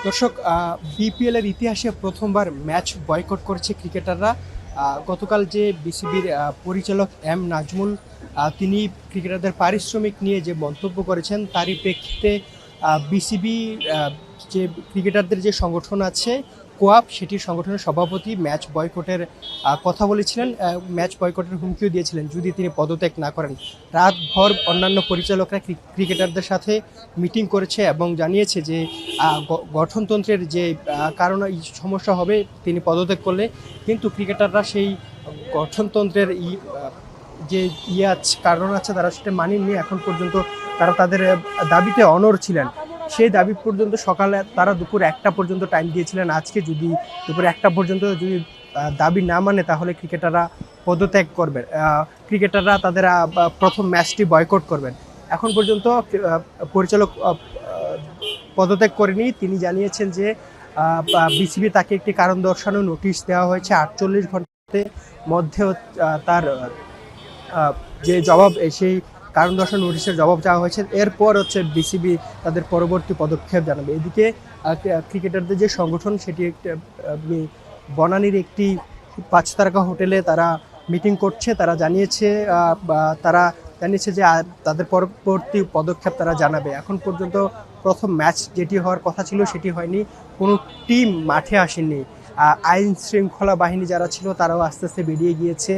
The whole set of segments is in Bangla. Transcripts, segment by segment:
দর্শক, বিপিএল এর ইতিহাসে প্রথমবার ম্যাচ বয়কট করেছে ক্রিকেটাররা। গতকাল যে বিসিবির পরিচালক এম নাজমুল তিনি ক্রিকেটারদের পারিশ্রমিক নিয়ে যে মন্তব্য করেছেন তারই প্রেক্ষিতে বিসিবি যে ক্রিকেটারদের যে সংগঠন আছে কোয়াপ, সেটির সংগঠনের সভাপতি ম্যাচ বয়কটের কথা বলেছিলেন, ম্যাচ বয়কটের হুমকিও দিয়েছিলেন যদি তিনি পদত্যাগ না করেন। রাতভর অন্যান্য পরিচালকরা ক্রিকেটারদের সাথে মিটিং করেছে এবং জানিয়েছে যে গঠনতন্ত্রের যে কারণে সমস্যা হবে তিনি পদত্যাগ করলে, কিন্তু ক্রিকেটাররা সেই গঠনতন্ত্রের যে কারণ আছে তারা সেটা মানেননি। এখন পর্যন্ত তারা তাদের দাবিতে অনড় ছিলেন। সেই দাবি পর্যন্ত সকালে তারা দুপুর 1টা পর্যন্ত টাইম দিয়েছিলেন। আজকে যদি দুপুর 1টা পর্যন্ত যদি দাবি না মানে তাহলে ক্রিকেটাররা পদত্যাগ করবেন, ক্রিকেটাররা তাদের প্রথম ম্যাচটি বয়কট করবেন। এখন পর্যন্ত পরিচালক পদত্যাগ করেনি। তিনি জানিয়েছেন যে বিসিবি তাকে একটি কারণ দর্শানো নোটিশ দেওয়া হয়েছে, 48 ঘন্টার মধ্যে তার যে জবাব, সেই কারণ দর্শানো নোটিশের জবাব চাওয়া হয়েছে। এরপর বিসিবি তাদের পরবর্তী পদক্ষেপ জানাবে। এদিকে ক্রিকেটারদের যে সংগঠন সেটি বনানীর একটি 5 তারকা হোটেলে তারা মিটিং করছে। তারা জানিয়েছে যে তাদের পরবর্তী পদক্ষেপ তারা জানাবে। এখন পর্যন্ত প্রথম ম্যাচ যেটি হওয়ার কথা ছিল সেটি হয়নি, কোনো টিম মাঠে আসেনি। আইন শৃঙ্খলা বাহিনী যারা ছিল তারাও আস্তে আস্তে বেরিয়ে গিয়েছে।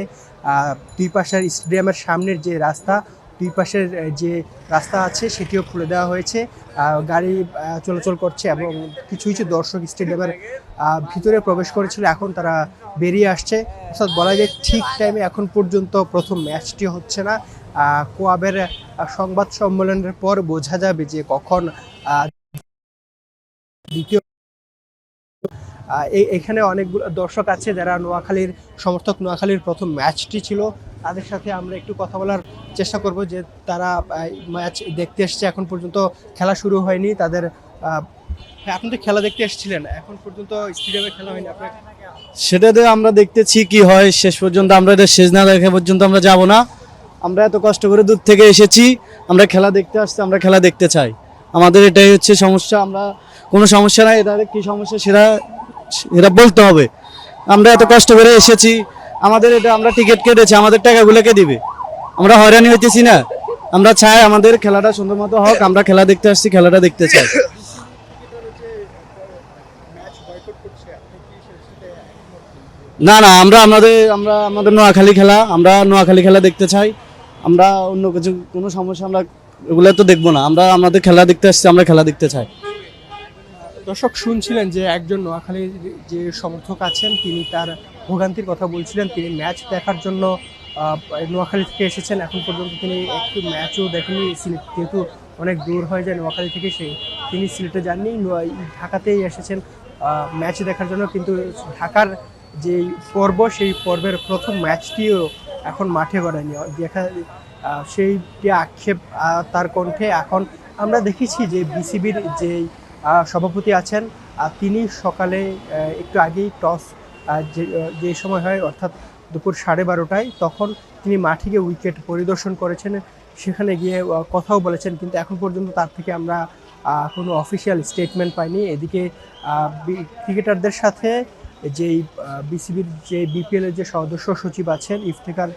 দুই পাশের স্টেডিয়ামের সামনের যে রাস্তা, দুই পাশের যে রাস্তা আছে সেটিও খুলে দেওয়া হয়েছে, গাড়ি চলাচল করছে এবং কিছু কিছু দর্শক স্টেডিয়ামের ভিতরে প্রবেশ করেছিল, এখন তারা বেরিয়ে আসছে। অর্থাৎ বলা যায় ঠিক টাইমে এখন পর্যন্ত প্রথম ম্যাচটি হচ্ছে না। কোয়াবের সংবাদ সম্মেলনের পর বোঝা যাবে যে কখন দ্বিতীয়। এখানে অনেকগুলো দর্শক আছে যারা নোয়াখালীর সমর্থক। নোয়াখালীর প্রথম ম্যাচটি ছিল, তাদের সাথে আমরা একটু কথা বলার চেষ্টা করব যে তারা ম্যাচ দেখতে এসেছে। এখন পর্যন্ত খেলা শুরু হয়নি তাদের। আপনি তো খেলা দেখতে এসেছিলেন, এখন পর্যন্ত স্টেডিয়ামে খেলা হয়নি আপনার? সেটাতে আমরা দেখতেছি কি হয় শেষ পর্যন্ত। আমরা এটা শেষ না দেখা পর্যন্ত আমরা যাব না। আমরা এত কষ্ট করে দূর থেকে এসেছি, আমরা খেলা দেখতে আসছি, আমরা খেলা দেখতে চাই। আমাদের এটাই হচ্ছে সমস্যা। আমরা কোনো সমস্যা নাই, এদের কি সমস্যা সেটা বলতে হবে। আমরা এত কষ্ট করে এসেছি, আমাদের এটা আমরা টিকিট কেটেছি, আমাদের টাকাগুলোকে দিবে। আমরা হয়রানি হইতেছি না। আমরা চাই আমাদের খেলাটা সুন্দর মতো হোক। আমরা খেলা দেখতে আসছি, খেলাটা দেখতে চাই। না না, আমরা আমাদের নোয়াখালী খেলা দেখতে চাই। আমরা অন্য কিছু কোনো সমস্যা আমরা এগুলো তো দেখবো না। আমরা আমাদের খেলা দেখতে আসছি, আমরা খেলা দেখতে চাই। দর্শক শুনছিলেন যে একজন নোয়াখালীর যে সমর্থক আছেন তিনি তার ভোগান্তির কথা বলছিলেন। তিনি ম্যাচ দেখার জন্য নোয়াখালী থেকে এসেছেন, এখন পর্যন্ত তিনি একটু ম্যাচও দেখেনি। সিলেট যেহেতু অনেক দূর হয়ে যায় নোয়াখালী থেকে, তিনি সিলেটে যাননি, ঢাকাতেই এসেছেন ম্যাচ দেখার জন্য। কিন্তু ঢাকার যে পর্ব, সেই পর্বের প্রথম ম্যাচটিও এখন মাঠে গড়ায়নি। সেইটি আক্ষেপ তার কণ্ঠে। এখন আমরা দেখেছি যে বিসিবির যে সভাপতি আছেন তিনি সকালে একটু আগেই টস যে সময় হয় অর্থাৎ দুপুর 12:30টায়, তখন তিনি মাঠে গিয়ে উইকেট পরিদর্শন করেছেন, সেখানে গিয়ে কথাও বলেছেন, কিন্তু এখন পর্যন্ত তার থেকে আমরা কোনো অফিসিয়াল স্টেটমেন্ট পাইনি। এদিকে ক্রিকেটারদের সাথে যেই বিসিবির যে বিপিএলের যে সদস্য সচিব আছেন ইফতেখার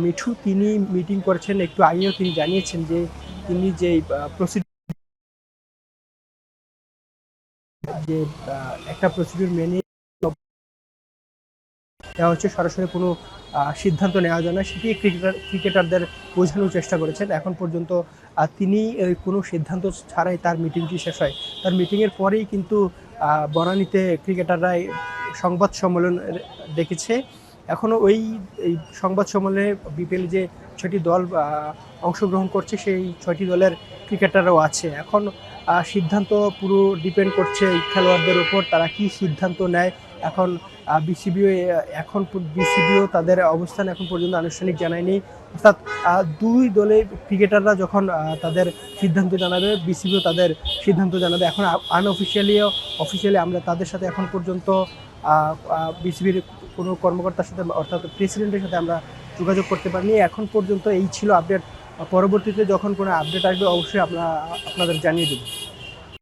মিঠু, তিনি মিটিং করেছেন একটু আগেও। তিনি জানিয়েছেন যে তিনি যে একটা প্রসিডিউর মেনে দেওয়া হচ্ছে, সরাসরি কোনো সিদ্ধান্ত নেওয়া যায় না, সেটি ক্রিকেটারদের বোঝানোর চেষ্টা করেছেন। এখন পর্যন্ত তিনি কোনো সিদ্ধান্ত ছাড়াই তার মিটিংটি শেষ হয়। তার মিটিংয়ের পরেই কিন্তু বনানীতে ক্রিকেটাররা সংবাদ সম্মেলন ডেকেছে। এখনও এই সংবাদ সম্মেলনে বিপিএল যে 6টি দল অংশগ্রহণ করছে সেই 6টি দলের ক্রিকেটাররাও আছে। এখন সিদ্ধান্ত পুরো ডিপেন্ড করছে খেলোয়াড়দের উপর, তারা কি সিদ্ধান্ত নেয়। এখন বিসিবিও তাদের অবস্থান এখন পর্যন্ত আনুষ্ঠানিক জানায়নি। অর্থাৎ দুই দলের ক্রিকেটাররা যখন তাদের সিদ্ধান্ত জানাবে, বিসিবিও তাদের সিদ্ধান্ত জানাবে। এখন অফিসিয়ালি আমরা তাদের সাথে এখন পর্যন্ত বিসিবির কোনো কর্মকর্তার সাথে অর্থাৎ প্রেসিডেন্টের সাথে আমরা যোগাযোগ করতে পারিনি। এখন পর্যন্ত এই ছিল আপডেট। পরবর্তীতে যখন কোনো আপডেট আসবে অবশ্যই আপনাদের জানিয়ে দেব।